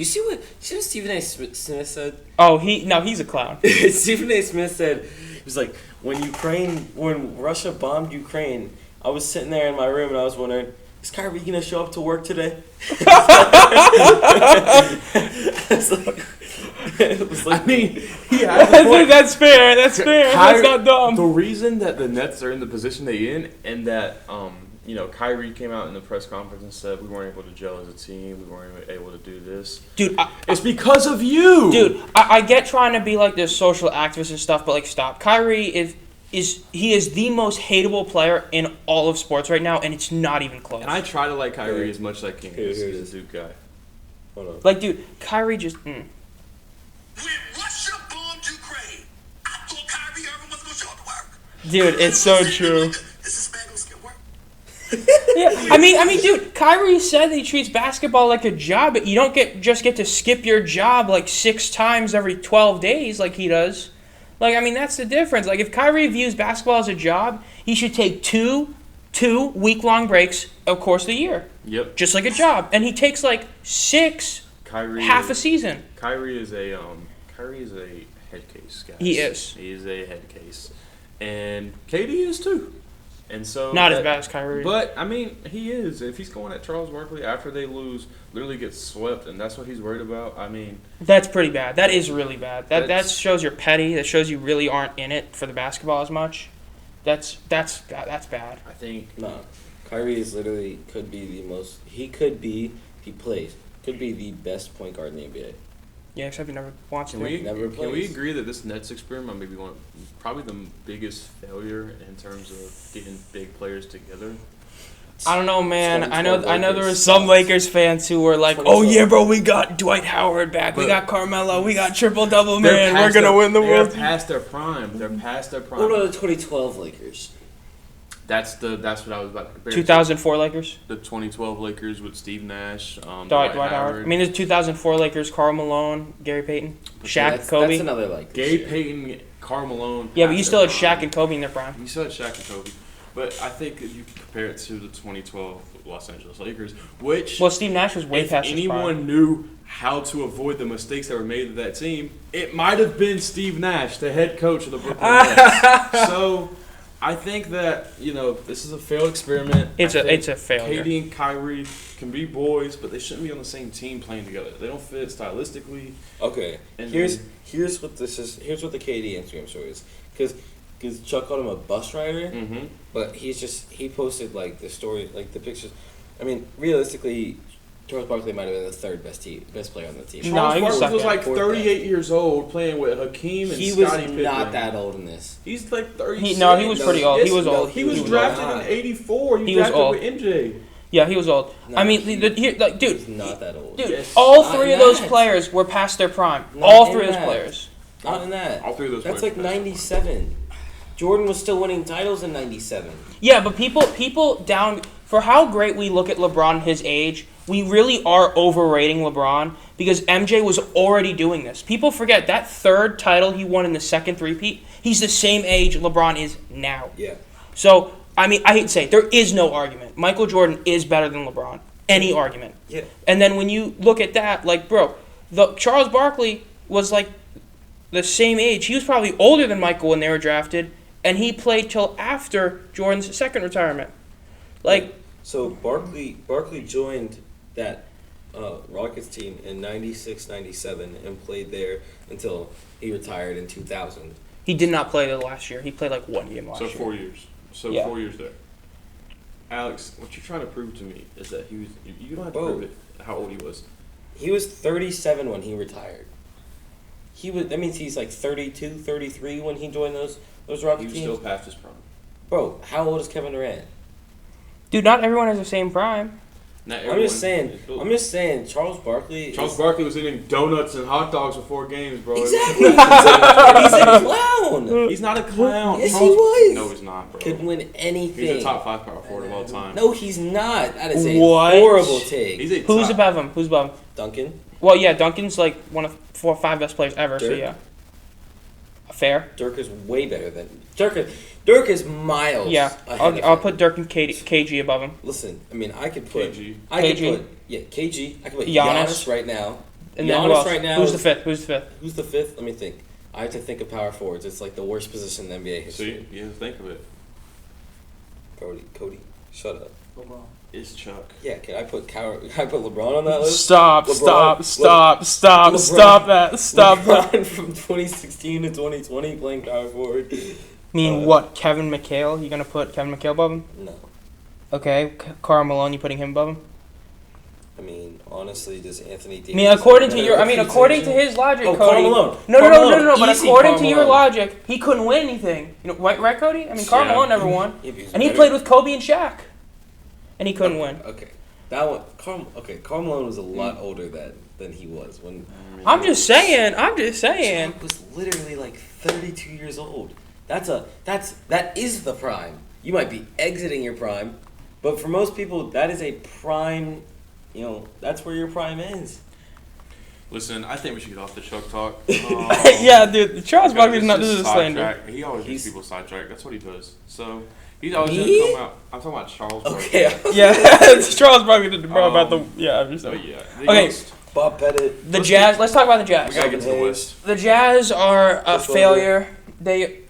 you see what Stephen A. Smith said? Oh, he's a clown. Stephen A. Smith said, he was like, when Russia bombed Ukraine, I was sitting there in my room and I was wondering, is Kyrie gonna show up to work today? That's fair. That's not dumb. The reason that the Nets are in the position they in, and that Kyrie came out in the press conference and said we weren't able to gel as a team, we weren't able to do this. Dude, it's because of you. Dude, I get trying to be like this social activist and stuff, but stop. Kyrie is the most hateable player in all of sports right now, and it's not even close. And I try to like Kyrie as much as I can. He's a Duke guy. Hold on. Dude, Kyrie just. When Russia bombed Ukraine, I thought Kyrie Irving wasn't going to show up to work. Dude, it's so true. This man going to skip work. Yeah, I mean, dude, Kyrie said that he treats basketball like a job, but you don't just get to skip your job 6 times every 12 days like he does. That's the difference. If Kyrie views basketball as a job, he should take two week-long breaks of course of the year. Yep. Just like a job. And he takes 6 half a season. Kyrie is a head case, guys. He is. He is a head case. And KD is too. And so not as bad as Kyrie. But he is. If he's going at Charles Barkley after they lose, literally gets swept, and that's what he's worried about. That's pretty bad. That is really bad. That shows you're petty. That shows you really aren't in it for the basketball as much. That's bad. I think Kyrie is literally could be the best point guard in the NBA. Yeah, except he never wants to. Can we agree that this Nets experiment may be probably the biggest failure in terms of getting big players together? I don't know, man. I know there were some Lakers fans who were like, "Oh yeah, bro, we got Dwight Howard back. We got Carmelo. We got triple-double man. We're going to win the world." They're past their prime. What about the 2012 Lakers? That's what I was about to compare. 2004 Lakers. The 2012 Lakers with Steve Nash, Dwight Howard. I mean, the 2004 Lakers, Karl Malone, Gary Payton, Shaq, Kobe. That's another like. Gary Payton, Karl Malone. Yeah, but you still had prime. Shaq and Kobe in their prime. You still had Shaq and Kobe. But I think if you compare it to the 2012 Los Angeles Lakers, which Well, Steve Nash was way if past his prime. anyone knew how to avoid the mistakes that were made to that team, it might have been Steve Nash, the head coach of the Brooklyn Nets. So I think that, this is a failed experiment. It's a failure. KD and Kyrie can be boys, but they shouldn't be on the same team playing together. They don't fit stylistically. Okay, And here's what the KD Instagram story is, because Chuck called him a bus rider, Mm-hmm. but he posted like the story, like the pictures. I mean, realistically, Charles Barkley might have been the third best player on the team. No, he Charles was Barkley was second. like 38 years old playing with Hakeem and He was Scottie Pippen. not that old in this. He's like 36. He was pretty old. He was old. He was drafted not. in '84. He was drafted old. with MJ. Yeah, he was old. No, I mean, dude, He's not that old. dude, Yes. all Not three in of those that. players were past their prime. Not All in three of those that. players. Not in that. All three of those That's players like were past their '97. Jordan was still winning titles in '97. Yeah, but people down for how great we look at LeBron his age, we really are overrating LeBron because MJ was already doing this. People forget that third title he won in the second three-peat, he's the same age LeBron is now. Yeah. So, I mean, I hate to say it, there is no argument. Michael Jordan is better than LeBron. Any argument. Yeah. And then when you look at that, like, bro, Charles Barkley was like the same age. He was probably older than Michael when they were drafted, and he played till after Jordan's second retirement. Like, So Barkley joined that Rockets team in '96, '97 and played there until he retired in 2000. he did not play the last year. He played like one game last So year. 4 years. So Yeah. 4 years there. Alex, what you're trying to prove to me is that he was. You don't have to Whoa. prove it. How old he was. He was 37 when he retired. That means he's like 32, 33 when he joined those He Rockets was teams. still past his prime. Bro, how old is Kevin Durant? Dude, not everyone has the same prime. Not I'm everyone just saying. is built- I'm just saying. Charles Barkley. Charles Barkley was eating donuts and hot dogs before games, bro. Exactly. He's a clown. He's not a clown. Yes, he Charles- was. No, he's not, bro. Could win anything. He's a top 5 power forward of all time. No, he's not. That is a What? horrible take. He's a Who's top. above him? Who's above him? Duncan. Well, yeah, Duncan's like one of 4 or 5 best players ever, so Dirk? yeah. Fair. Dirk is way better than Dirk is miles. Yeah, ahead of I'll him. put Dirk and KG above him. Listen, I mean, I could put KG. I could KG. put KG. I could put Giannis. Giannis right now. And then Giannis who else? right now. Who's the is- fifth? Who's the fifth? Who's the fifth? Let me think. I have to think of power forwards. It's like the worst position in NBA history. See, you think of it. Cody, shut up. It's Chuck. Yeah, can I put LeBron on that list? Stop! LeBron- Stop! LeBron- Stop that! Stop that! LeBron from 2016 to 2020 playing power forward. I mean, what? Kevin McHale? You gonna put Kevin McHale above him? No, Okay. Karl Malone, you putting him above him? I mean honestly, does Anthony Davis? I mean, according to have a your, better according to reputation? his logic, Oh, Cody. Karl Malone. No, Karl Malone. But Easy, according Karl to your Malone. logic, he couldn't win anything. You know, right, Cody? I mean, Karl Yeah. Malone never won, Yeah, but he's and he better. played with Kobe and Shaq, and he couldn't win. Okay, that one. Karl Malone was a lot older than he was when. I'm just saying. Chuck was literally like 32 years old. That is the prime. You might be exiting your prime, but for most people, that is a prime. That's where your prime is. Listen, I think we should get off the Chuck talk. Yeah, dude. Charles Barkley's not. This is a slander. sidetrack. He always He's- gets people sidetracked. That's what he does. So he's always Me? gonna come out. I'm talking about Charles. Barkley. Okay. Yeah, it's Charles Barkley did the bro about the. Yeah, I'm just But saying. yeah. Okay. Bob Pettit. The Jazz. Let's talk about the Jazz. We gotta get to the Hayes. West. The Jazz are a Chris failure.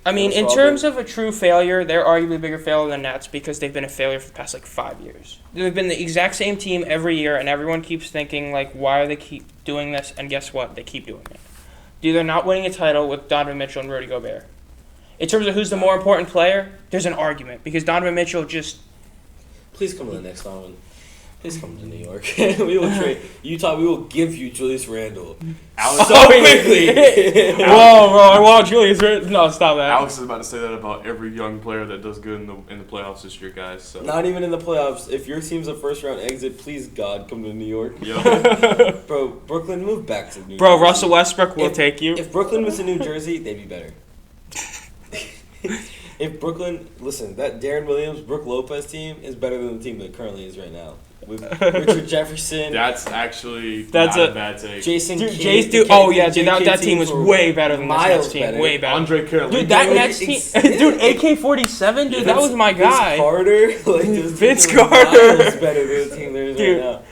I mean, in Chris terms of a true failure, they're arguably a bigger failure than Nets because they've been a failure for the past 5 years. They've been the exact same team every year, and everyone keeps thinking why are they keep doing this? And guess what? They keep doing it. Dude, they're not winning a title with Donovan Mitchell and Rudy Gobert. In terms of who's the more important player, there's an argument because Donovan Mitchell just. Please come to the next one. Please come to New York. We will trade Utah. We will give you Julius Randle. Alex, So quickly. Whoa, Julius. No, stop that. Alex is about to say that about every young player that does good in the playoffs this year, guys. So. Not even in the playoffs. If your team's a first round exit, please God come to New York. Yeah. Bro, Brooklyn, move back to New Jersey. Bro, Russell Westbrook will take you. If Brooklyn was in New Jersey, they'd be better. if Brooklyn, listen, that Darren Williams, Brook Lopez team is better than the team that currently is right now. With Richard Jefferson. That's actually That's not a a bad take. Jason Dude, Kidd. that team was way better than this Nets team. Way better. Andre Carolina. Dude, that Nets team. Dude, AK-47, dude, that was my guy. Vince Carter. Vince Carter. Carter. Miles better than the team there is right now.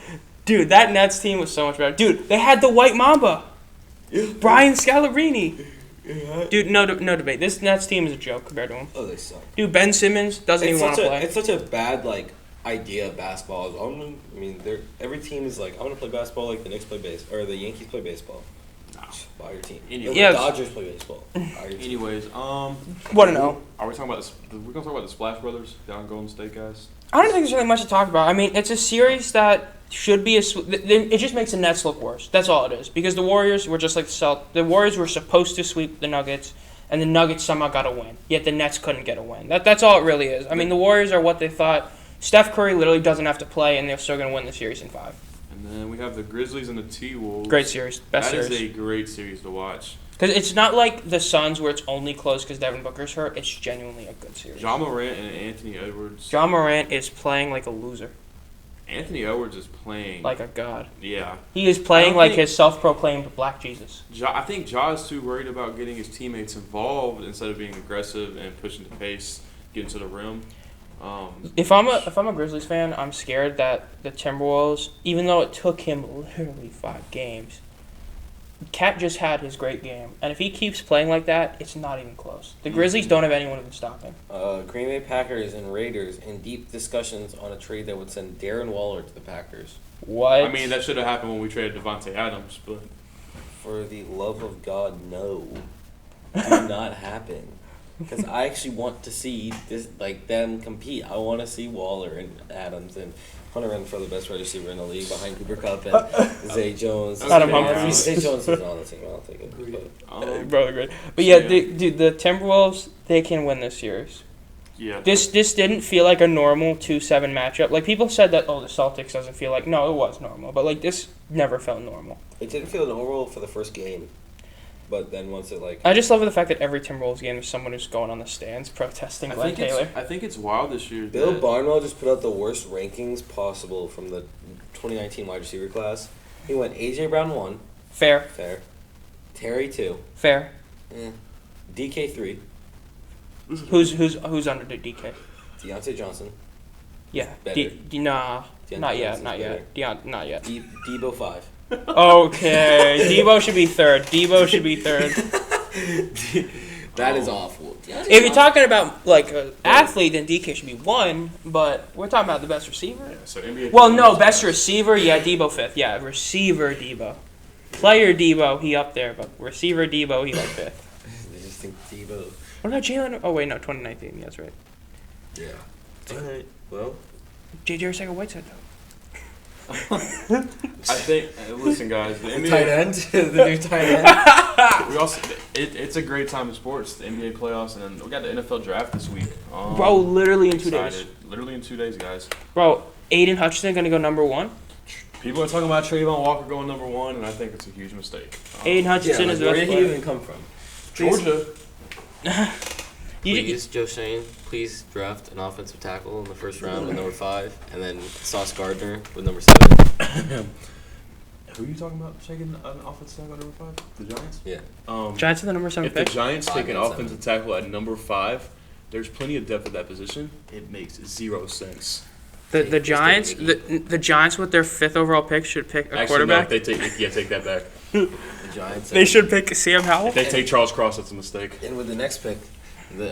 Dude, that Nets team was so much better. Dude, they had the White Mamba. Brian Scalabrine. Dude, no debate. This Nets team is a joke compared to him. Oh, they suck. Dude, Ben Simmons doesn't even want to play. It's such a bad, idea of basketball. Every team is like, I'm gonna play basketball like the Knicks play or the Yankees play baseball. Buy your team. Anyways. The Dodgers play baseball. Anyways, What to know? are we talking about this? We're gonna talk about the Splash Brothers down in Golden State, guys. I don't think there's really much to talk about. I mean, it's a series that should be it just makes the Nets look worse. That's all it is. Because the Warriors were just like the Warriors were supposed to sweep the Nuggets, and the Nuggets somehow got a win. Yet the Nets couldn't get a win. That's all it really is. I mean, the Warriors are what they thought. Steph Curry literally doesn't have to play, and they're still going to win the series in 5. And then we have the Grizzlies and the T-Wolves. Great series. Best series. That is a great series to watch. Because it's not like the Suns where it's only close because Devin Booker's hurt. It's genuinely a good series. Ja Morant and Anthony Edwards. Ja Morant is playing like a loser. Anthony Edwards is playing like a god. Yeah. He is playing like his self-proclaimed Black Jesus. I think Ja is too worried about getting his teammates involved instead of being aggressive and pushing the pace, getting to the rim. If I'm a Grizzlies fan, I'm scared that the Timberwolves, even though it took him literally 5 games, Cat just had his great game, and if he keeps playing like that, it's not even close. The Grizzlies don't have anyone who can stop him. Green Bay Packers and Raiders in deep discussions on a trade that would send Darren Waller to the Packers. What? I mean, that should have happened when we traded Devontae Adams, but for the love of God, no, do not happen. Because I actually want to see them compete. I want to see Waller and Adams and Hunter Renfrow, the best wide receiver in the league, behind Cooper Kupp and Zay Jones. Adam Humphries. Zay Jones is on the team. I'll take it. Bro, great. But yeah, the Timberwolves, they can win this series. Yeah. This didn't feel like a normal 2-7 matchup. Like, people said that, the Celtics doesn't feel like... No, it was normal. But, this never felt normal. It didn't feel normal for the first game. But then once it, I just love the fact that every Timberwolves game is someone who's going on the stands protesting Glenn Taylor. I think it's wild this year. Bill Barnwell just put out the worst rankings possible from the 2019 wide receiver class. He went A.J. Brown 1. Fair. Terry 2. Fair. DK 3. Who's under the DK? Deontay Johnson. Yeah. Better. Not yet. Not yet. Debo 5. Okay. Debo should be third. That is awful. If you're talking about an athlete, then DK should be 1. But we're talking about the best receiver. Yeah, so NBA best receiver. Yeah, Debo 5th. Yeah, receiver Debo. Player Debo, he up there, but receiver Debo, he 5th. I just think Debo. What about Jalen? Oh wait, no, 2019. Yeah, that's right. Yeah. All right. Well. J.J. Arcega-Whiteside though. I think. Listen, guys, the NBA tight end, the new tight end. We also, it's a great time in sports. The NBA playoffs, and then we got the NFL draft this week. Bro, literally in 2 days. Literally in 2 days, guys. Bro, Aiden Hutchinson gonna go number 1. People are talking about Trayvon Walker going number 1, and I think it's a huge mistake. Aiden Hutchinson is the best player. Where did he even come from? Georgia. Please, Joe Shane, please draft an offensive tackle in the first round with number 5, and then Sauce Gardner with number 7. Who are you talking about taking an offensive tackle at number 5? The Giants? Yeah. Giants are the number 7 If pick. the Giants take an 5 and offensive tackle at number 5, there's plenty of depth at that position. It makes 0 sense. The Giants, the Giants with their 5th overall pick should pick a quarterback. No, take that back. The Giants. They should pick Sam Howell. If they take Charles Cross, that's a mistake. And with the next pick,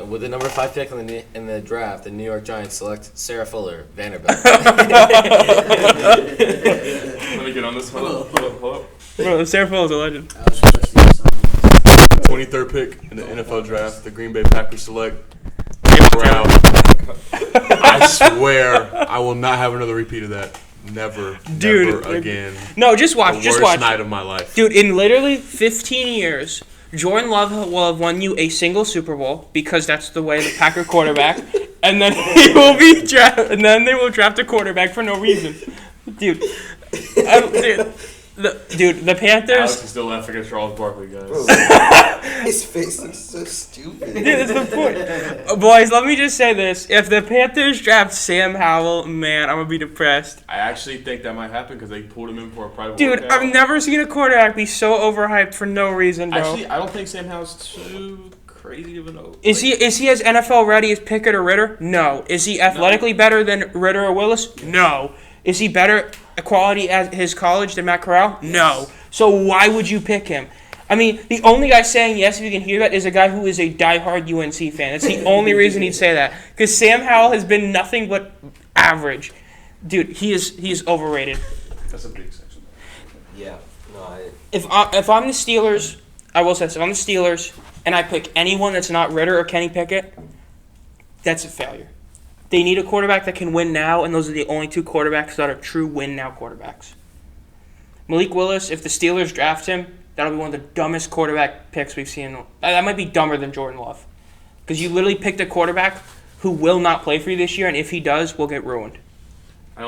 With the number 5 pick in the draft, the New York Giants select Sarah Fuller, Vanderbilt. Let me get on this. Hold up. Bro, Sarah Fuller is a legend. 23rd pick in the NFL draft, the Green Bay Packers select Brown. I swear, I will not have another repeat of that. Never again. No, just watch. The worst night of my life. Dude, in literally 15 years, Jordan Love will have won you a single Super Bowl because that's the way the Packer quarterback, and then he will and then they will draft a quarterback for no reason. Dude. The Alex Panthers. is still laughing at Charles Barkley, guys. Bro, his face looks so stupid. Dude, that's the point. Boys, let me just say this. If the Panthers draft Sam Howell, man, I'm going to be depressed. I actually think that might happen because they pulled him in for a private Dude, workout. I've never seen a quarterback be so overhyped for no reason, bro. Actually, I don't think Sam Howell's too crazy of an oak. Is he as NFL ready as Pickett or Ritter? No. Is he athletically better than Ritter or Willis? No. Is he better quality at his college than Matt Corral? No. So why would you pick him? I mean, the only guy saying yes, if you can hear that, is a guy who is a diehard UNC fan. That's the only reason he'd say that. Because Sam Howell has been nothing but average. Dude, he's overrated. That's a big section. Yeah. No, If I'm the Steelers, I will say this. If I'm the Steelers and I pick anyone that's not Ritter or Kenny Pickett, that's a failure. They need a quarterback that can win now, and those are the only two quarterbacks that are true win-now quarterbacks. Malik Willis, if the Steelers draft him, that'll be one of the dumbest quarterback picks we've seen. That might be dumber than Jordan Love. Because you literally picked a quarterback who will not play for you this year, and if he does, will get ruined. I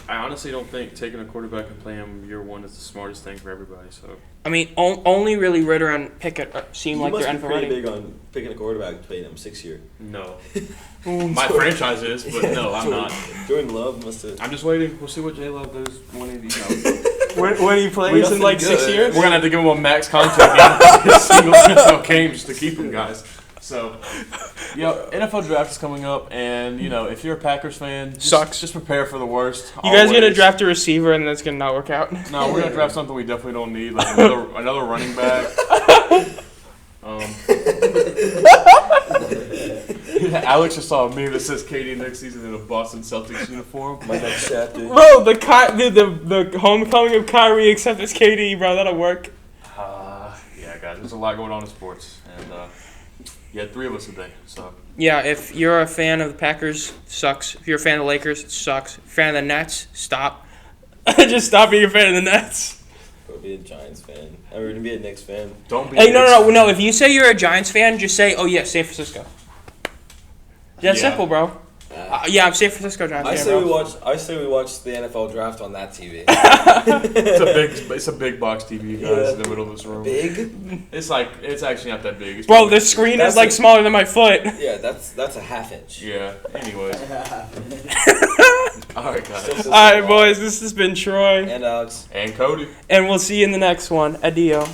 honestly don't think taking a quarterback and playing him year one is the smartest thing for everybody. So I mean, only really Ritter and Pickett seem you like must they're be NFL pretty ready. big on picking a quarterback and playing him 6 year. no, my franchise is, but no, I'm not. Jordan Love must have. I'm just waiting. We'll see what J Love does when he When he plays in like 6 years? We're gonna have to give him a max contract game, single NFL game just to keep him, guys. So, NFL draft is coming up, and if you're a Packers fan, just prepare for the worst. You guys gonna always. draft a receiver and that's gonna not work out? No, we're gonna draft something we definitely don't need, like another running back. Alex just saw a meme that says Kody next season in a Boston Celtics uniform. My next chapter. Bro, the homecoming of Kyrie except it's KD, bro. That'll work. Yeah, guys, there's a lot going on in sports, and you had 3 of us today, so. Yeah, if you're a fan of the Packers, it sucks. If you're a fan of the Lakers, it sucks. If you're a fan of the Nets, stop. Just stop being a fan of the Nets. Or be a Giants fan. Or gonna be a Knicks fan. Don't be. Hey, no. If you say you're a Giants fan, just say, oh yeah, San Francisco. That's simple, bro. Yeah, I'm San Francisco Giants fan, bro. I say we watch the NFL draft on that TV. It's a big box TV, guys, in the middle of this room. Big? It's actually not that big. It's Bro, probably- the screen That's is like a- smaller than my foot. Yeah, that's a half inch. Yeah. Anyways. All right, guys. All right, boys, this has been Troy. And Alex. And Kody. And we'll see you in the next one. Adio.